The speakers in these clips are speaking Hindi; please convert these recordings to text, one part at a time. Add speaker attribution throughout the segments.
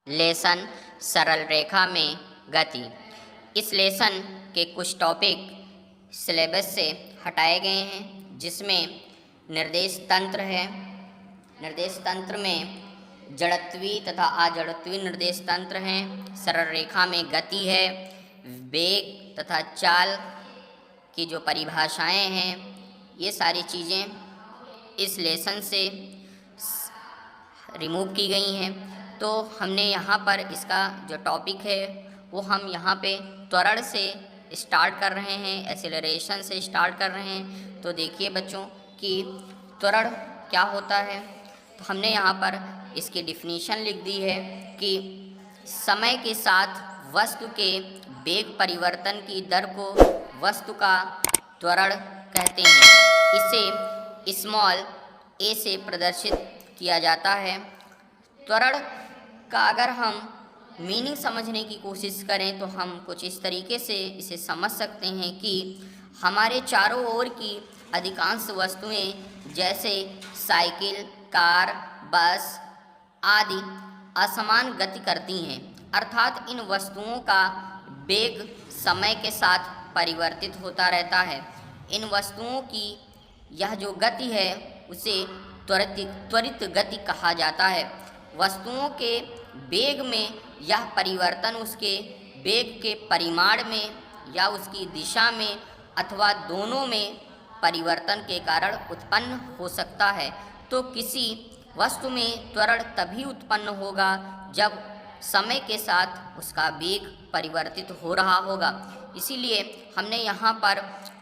Speaker 1: लेसन सरल रेखा में गति। इस लेसन के कुछ टॉपिक सिलेबस से हटाए गए हैं, जिसमें निर्देश तंत्र है। निर्देश तंत्र में जड़त्वीय तथा अजड़त्वीय निर्देश तंत्र हैं। सरल रेखा में गति है। वेग तथा चाल की जो परिभाषाएं हैं, ये सारी चीज़ें इस लेसन से रिमूव की गई हैं। तो हमने यहाँ पर इसका जो टॉपिक है वो हम यहाँ पे त्वरण से स्टार्ट कर रहे हैं, एक्सेलरेशन से स्टार्ट कर रहे हैं। तो देखिए बच्चों कि त्वरण क्या होता है। तो हमने यहाँ पर इसकी डिफिनीशन लिख दी है कि समय के साथ वस्तु के वेग परिवर्तन की दर को वस्तु का त्वरण कहते हैं। इसे स्मॉल ए से प्रदर्शित किया जाता है। त्वरण का अगर हम मीनिंग समझने की कोशिश करें तो हम कुछ इस तरीके से इसे समझ सकते हैं कि हमारे चारों ओर की अधिकांश वस्तुएं जैसे साइकिल, कार, बस आदि असमान गति करती हैं, अर्थात इन वस्तुओं का वेग समय के साथ परिवर्तित होता रहता है। इन वस्तुओं की यह जो गति है उसे त्वरित गति कहा जाता है। वस्तुओं के वेग में यह परिवर्तन उसके वेग के परिमाण में या उसकी दिशा में अथवा दोनों में परिवर्तन के कारण उत्पन्न हो सकता है। तो किसी वस्तु में त्वरण तभी उत्पन्न होगा जब समय के साथ उसका वेग परिवर्तित हो रहा होगा। इसीलिए हमने यहाँ पर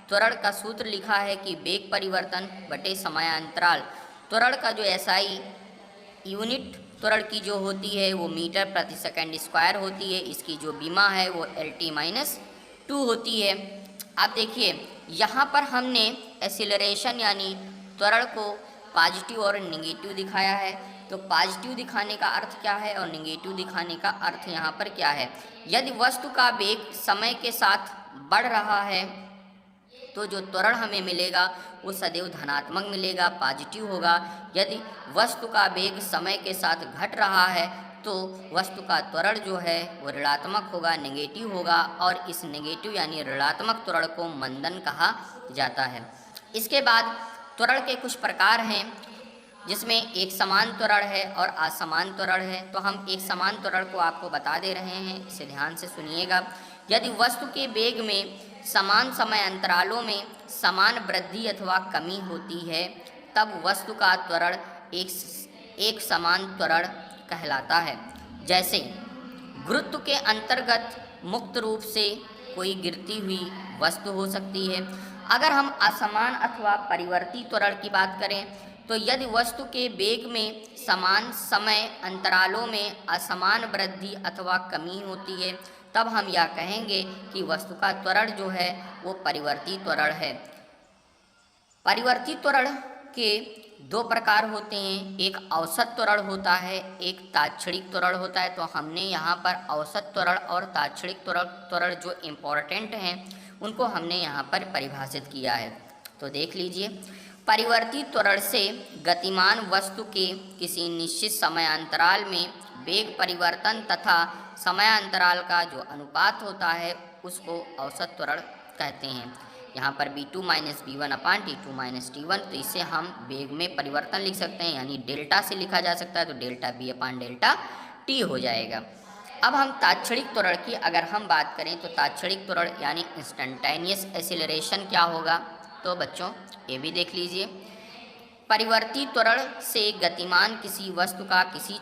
Speaker 1: त्वरण का सूत्र लिखा है कि वेग परिवर्तन बटे समयांतराल। त्वरण का जो SI यूनिट त्वरण की जो होती है वो मीटर प्रति सेकंड स्क्वायर होती है। इसकी जो बीमा है वो LT-2 होती है। अब देखिए यहाँ पर हमने एक्सीलरेशन यानी त्वरण को पॉजिटिव और निगेटिव दिखाया है। तो पॉजिटिव दिखाने का अर्थ क्या है और निगेटिव दिखाने का अर्थ यहाँ पर क्या है। यदि वस्तु का वेग समय के साथ बढ़ रहा है तो जो त्वरण हमें मिलेगा वो सदैव धनात्मक मिलेगा, पॉजिटिव होगा। यदि वस्तु का वेग समय के साथ घट रहा है तो वस्तु का त्वरण जो है वो ऋणात्मक होगा, नेगेटिव होगा। और इस नेगेटिव यानी ऋणात्मक त्वरण को मंदन कहा जाता है। इसके बाद त्वरण के कुछ प्रकार हैं, जिसमें एक समान त्वरण है और असमान त्वरण है। तो हम एक समान त्वरण को आपको बता दे रहे हैं, इसे ध्यान से सुनिएगा। यदि वस्तु के वेग में समान समय अंतरालों में समान वृद्धि अथवा कमी होती है तब वस्तु का त्वरण एक समान त्वरण कहलाता है। जैसे गुरुत्व के अंतर्गत मुक्त रूप से कोई गिरती हुई वस्तु हो सकती है। अगर हम असमान अथवा परिवर्ती त्वरण की बात करें तो यदि वस्तु के वेग में समान समय अंतरालों में असमान वृद्धि अथवा कमी होती है तब हम यह कहेंगे कि वस्तु का त्वरण जो है वो परिवर्ती त्वरण है। परिवर्ती त्वरण के दो प्रकार होते हैं, एक औसत त्वरण होता है, एक ताक्षणिक त्वरण होता है। तो हमने यहाँ पर औसत त्वरण और ताक्षणिक त्वरण जो इम्पोर्टेंट हैं उनको हमने यहाँ पर परिभाषित किया है। तो देख लीजिए, परिवर्ती त्वरण से गतिमान वस्तु के किसी निश्चित समयांतराल में वेग परिवर्तन तथा समयांतराल का जो अनुपात होता है उसको औसत त्वरण कहते हैं। यहाँ पर v2 - v1 अपान t2 - t1, तो इसे हम वेग में परिवर्तन लिख सकते हैं, यानी डेल्टा से लिखा जा सकता है। तो डेल्टा v अपान डेल्टा t हो जाएगा। अब हम ताक्षणिक त्वरण की अगर हम बात करें तो ताक्षणिक त्वरण यानी इंस्टेंटेनियस एक्सीलरेशन क्या होगा। तो बच्चों ये भी देख लीजिए, परिवर्ती त्वरण से गतिमान किसी वस्तु का किसी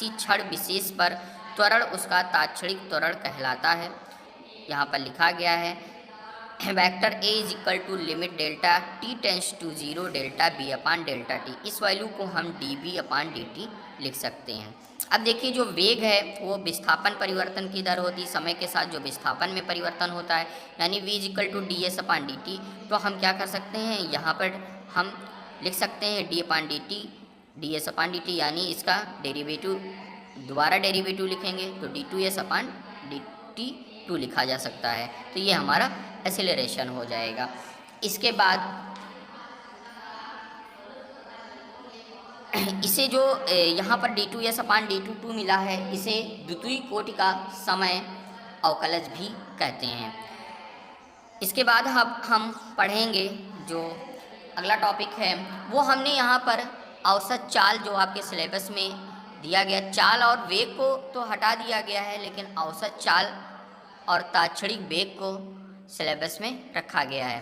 Speaker 1: क्षण विशेष पर त्वरण उसका ताक्षणिक त्वरण कहलाता है। यहाँ पर लिखा गया है vector a = limit delta t tends to 0 delta b upon delta t। इस वैल्यू को हम db अपान dt लिख सकते हैं। अब देखिए, जो वेग है वो विस्थापन परिवर्तन की दर होती है, समय के साथ जो विस्थापन में परिवर्तन होता है, यानी v = ds अपान dt। तो हम क्या कर सकते हैं, यहाँ पर हम लिख सकते हैं d अपान dt ds अपान dt, यानी इसका डेरिवेटिव दोबारा डेरिवेटिव लिखेंगे तो d2s अपान dt2 लिखा जा सकता है। तो ये हमारा एक्सीलरेशन हो जाएगा। इसके बाद इसे जो यहाँ पर d2s अपान d22 मिला है, इसे द्वितीय कोटि का समय अवकलज भी कहते हैं। इसके बाद अब हम पढ़ेंगे जो अगला टॉपिक है, वो हमने यहाँ पर औसत चाल जो आपके सिलेबस में दिया गया, चाल और वेग को तो हटा दिया गया है, लेकिन औसत चाल और ताक्षणिक वेग को सिलेबस में रखा गया है।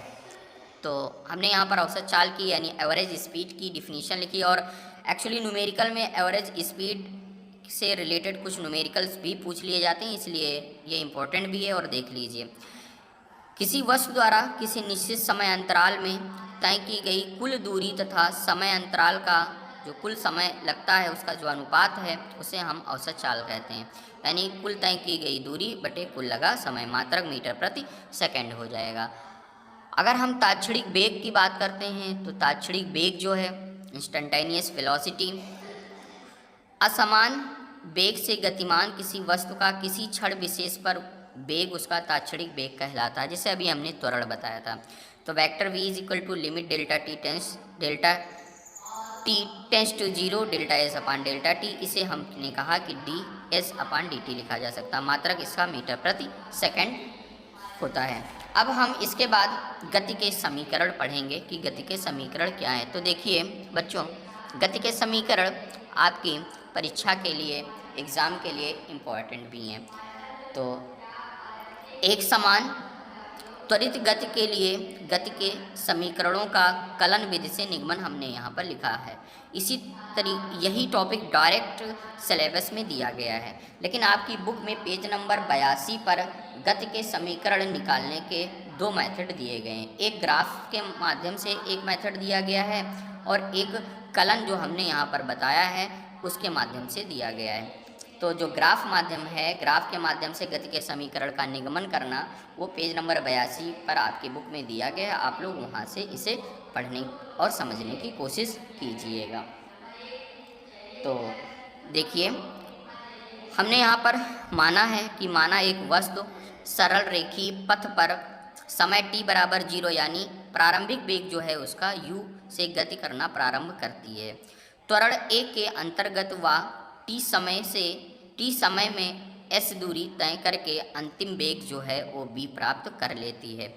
Speaker 1: तो हमने यहाँ पर औसत चाल की यानी एवरेज स्पीड की डिफिनीशन लिखी, और एक्चुअली न्यूमेरिकल में एवरेज स्पीड से रिलेटेड कुछ न्यूमेरिकल्स भी पूछ लिए जाते हैं, इसलिए ये इम्पोर्टेंट भी है और देख लीजिए। किसी वस्तु द्वारा किसी निश्चित समय अंतराल में तय की गई कुल दूरी तथा समय अंतराल का जो कुल समय लगता है उसका जो अनुपात है उसे हम औसत चाल कहते हैं। यानी कुल तय की गई दूरी बटे कुल लगा समय मात्रक मीटर प्रति सेकंड हो जाएगा। अगर हम ताक्षणिक वेग की बात करते हैं तो ताक्षणिक वेग जो है इंस्टेंटेनियस वेलोसिटी, असमान वेग से गतिमान किसी वस्तु का किसी क्षण विशेष पर वेग उसका ताक्षणिक वेग कहलाता है, जैसे अभी हमने त्वरण बताया था। तो vector v is equal to limit delta T tends to 0 delta S upon delta T, इसे हमने कहा कि D S upon D T लिखा जा सकता है, मात्रक इसका मीटर प्रति सेकंड होता है। अब हम इसके बाद गति के समीकरण पढ़ेंगे कि गति के समीकरण क्या है। तो देखिए बच्चों, गति के समीकरण आपकी परीक्षा के लिए, एग्ज़ाम के लिए इम्पोर्टेंट भी हैं। तो एक समान त्वरित गति के लिए गति के समीकरणों का कलन विधि से निगमन हमने यहाँ पर लिखा है। इसी यही टॉपिक डायरेक्ट सिलेबस में दिया गया है, लेकिन आपकी बुक में पेज नंबर 82 पर गति के समीकरण निकालने के 2 मेथड दिए गए हैं। एक ग्राफ के माध्यम से एक मेथड दिया गया है और एक कलन जो हमने यहाँ पर बताया है उसके माध्यम से दिया गया है। तो जो ग्राफ माध्यम है, ग्राफ के माध्यम से गति के समीकरण का निगमन करना, वो पेज नंबर 82 पर आपकी बुक में दिया गया है। आप लोग वहाँ से इसे पढ़ने और समझने की कोशिश कीजिएगा। तो देखिए, हमने यहाँ पर माना है कि माना एक वस्तु सरल रेखीय पथ पर समय t बराबर 0 यानी प्रारंभिक वेग जो है उसका u से गति करना प्रारंभ करती है। त्वरण a के अंतर्गत व t समय में s दूरी तय करके अंतिम वेग जो है वो v प्राप्त कर लेती है।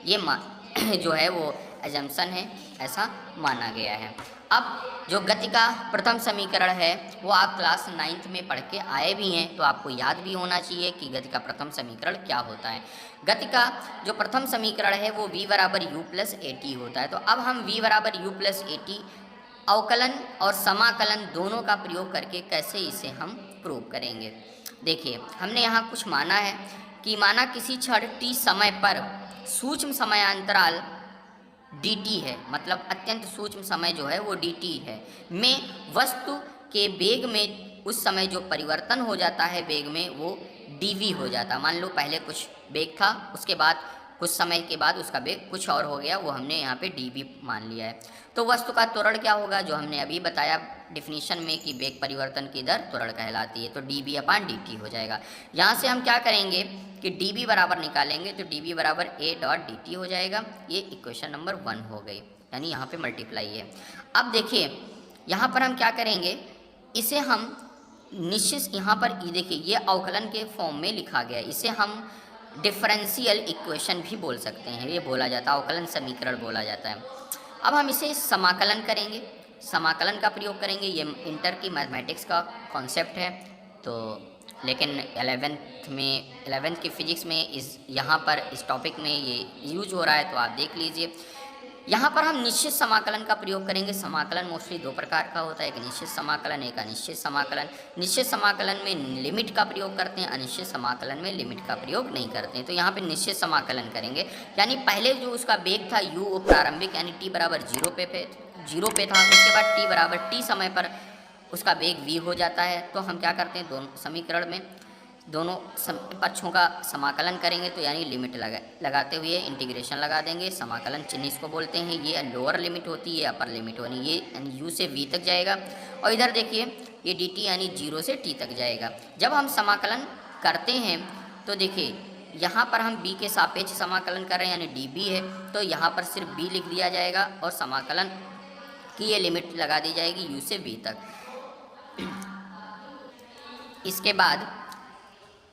Speaker 1: ये जो है वो एजम्पशन है, ऐसा माना गया है। अब जो गति का प्रथम समीकरण है वो आप क्लास 9th में पढ़ के आए भी हैं, तो आपको याद भी होना चाहिए कि गति का प्रथम समीकरण क्या होता है। गति का जो प्रथम समीकरण है वो v बराबर u प्लस ए टी होता है। तो अब हम v बराबर u प्लस ए टी अवकलन और समाकलन दोनों का प्रयोग करके कैसे इसे हम प्रूव करेंगे। देखिए, हमने यहाँ कुछ माना है कि माना किसी क्षण t समय पर सूक्ष्म समयांतराल dt है, मतलब अत्यंत सूक्ष्म समय जो है वो dt है, में वस्तु के वेग में उस समय जो परिवर्तन हो जाता है वेग में वो dv हो जाता है। मान लो पहले कुछ वेग था, उसके बाद कुछ समय के बाद उसका वेग कुछ और हो गया, वो हमने यहाँ पे dv मान लिया है। तो वस्तु का त्वरण क्या होगा, जो हमने अभी बताया डिफिनीशन में कि वेग परिवर्तन की दर त्वरण कहलाती है, तो dv अपान dt हो जाएगा। यहाँ से हम क्या करेंगे कि dv बराबर निकालेंगे, तो dv बराबर a डॉट dt हो जाएगा। ये इक्वेशन नंबर 1 हो गई, यानी यहाँ पे मल्टीप्लाई है। अब देखिए यहाँ पर हम क्या करेंगे, इसे हम निश्चित यहाँ पर देखिए ये अवकलन के फॉर्म में लिखा गया है, इसे हम डिफरेंशियल इक्वेशन भी बोल सकते हैं, ये बोला जाता है, अवकलन समीकरण बोला जाता है। अब हम इसे समाकलन करेंगे, समाकलन का प्रयोग करेंगे। ये इंटर की मैथमेटिक्स का कॉन्सेप्ट है, तो लेकिन 11th की फिजिक्स में यहाँ पर इस टॉपिक में ये यूज हो रहा है, तो आप देख लीजिए। यहाँ पर हम निश्चित समाकलन का प्रयोग करेंगे। समाकलन मोस्टली 2 प्रकार का होता है, एक निश्चित समाकलन, एक अनिश्चित समाकलन। निश्चित समाकलन में लिमिट का प्रयोग करते हैं, अनिश्चित समाकलन में लिमिट का प्रयोग नहीं करते हैं। तो यहाँ पे निश्चित समाकलन करेंगे, यानी पहले जो उसका वेग था u वो प्रारंभिक यानी t बराबर 0 पे था, उसके बाद t बराबर t समय पर उसका वेग v हो जाता है। तो हम क्या करते हैं, दोनों समीकरण में दोनों पक्षों का समाकलन करेंगे, तो यानी लिमिट लगाते हुए इंटीग्रेशन लगा देंगे। समाकलन चिन्ह इसको बोलते हैं, ये लोअर लिमिट होती है, अपर लिमिट होनी, ये यानी u से v तक जाएगा, और इधर देखिए ये dt यानी 0 से t तक जाएगा। जब हम समाकलन करते हैं तो देखिए यहाँ पर हम b के सापेक्ष समाकलन कर रहे हैं, यानी db है, तो यहाँ पर सिर्फ b लिख दिया जाएगा और समाकलन कि ये लिमिट लगा दी जाएगी u से v तक। इसके बाद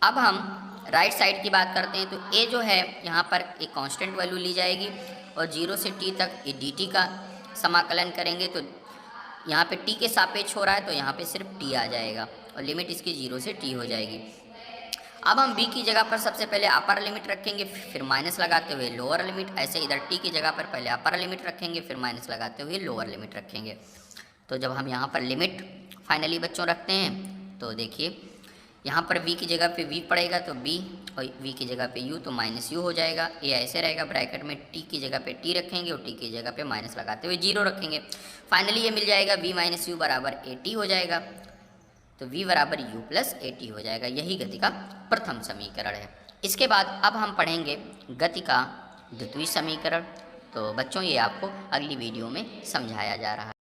Speaker 1: अब हम राइट साइड की बात करते हैं, तो a जो है यहाँ पर एक कांस्टेंट वैल्यू ली जाएगी और 0 से t तक ये dt का समाकलन करेंगे, तो यहाँ पे t के सापेक्ष हो रहा है तो यहाँ पे सिर्फ t आ जाएगा और लिमिट इसकी 0 से t हो जाएगी। अब हम b की जगह पर सबसे पहले अपर लिमिट रखेंगे, फिर माइनस लगाते हुए लोअर लिमिट, ऐसे इधर t की जगह पर पहले अपर लिमिट रखेंगे, फिर माइनस लगाते हुए लोअर लिमिट रखेंगे। तो जब हम यहाँ पर लिमिट फाइनली बच्चों रखते हैं तो देखिए यहाँ पर v की जगह पे v पड़ेगा तो b और v की जगह पे u तो माइनस u हो जाएगा। ये ऐसे रहेगा, ब्रैकेट में t की जगह पे t रखेंगे और t की जगह पे माइनस लगाते हुए 0 रखेंगे। फाइनली ये मिल जाएगा v माइनस यू बराबर at हो जाएगा, तो v बराबर u प्लस at हो जाएगा। यही गति का प्रथम समीकरण है। इसके बाद अब हम पढ़ेंगे गति का द्वितीय समीकरण। तो बच्चों ये आपको अगली वीडियो में समझाया जा रहा है।